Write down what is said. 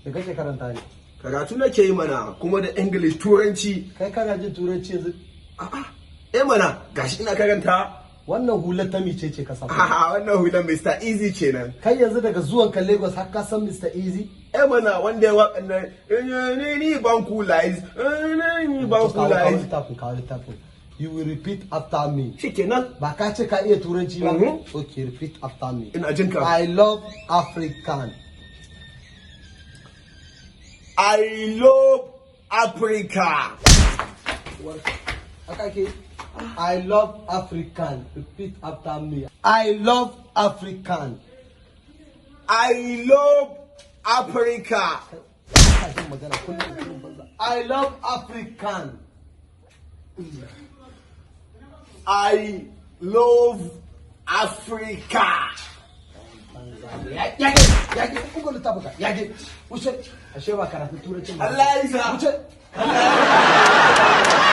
Me kake karanta ne? Karatu nake yi mana kuma da English turanci. Kai kana jin turanci yanzu? A'a. Mana gashi ina karanta. Wannan hular ta mice ce ka saka? Wannan hular Mr. Easy kenan. Kai yanzu daga zuwan ka Lagos har ka san Mr. Easy? Mana wanda ya wakan nan ni ban kula ni ban kula. Kawo littafin. You will repeat after me. Shikenan. Ba ka ce ka iya turanci ba? Okay, repeat after me. Ina jin ka. I love African. I love Africa. Okay. I love African. Repeat after me. I love African. I love Africa. I love African. I love Africa. Yage. Wuce. Ashe ba karatu turanci. Allah ya isa. Wuce.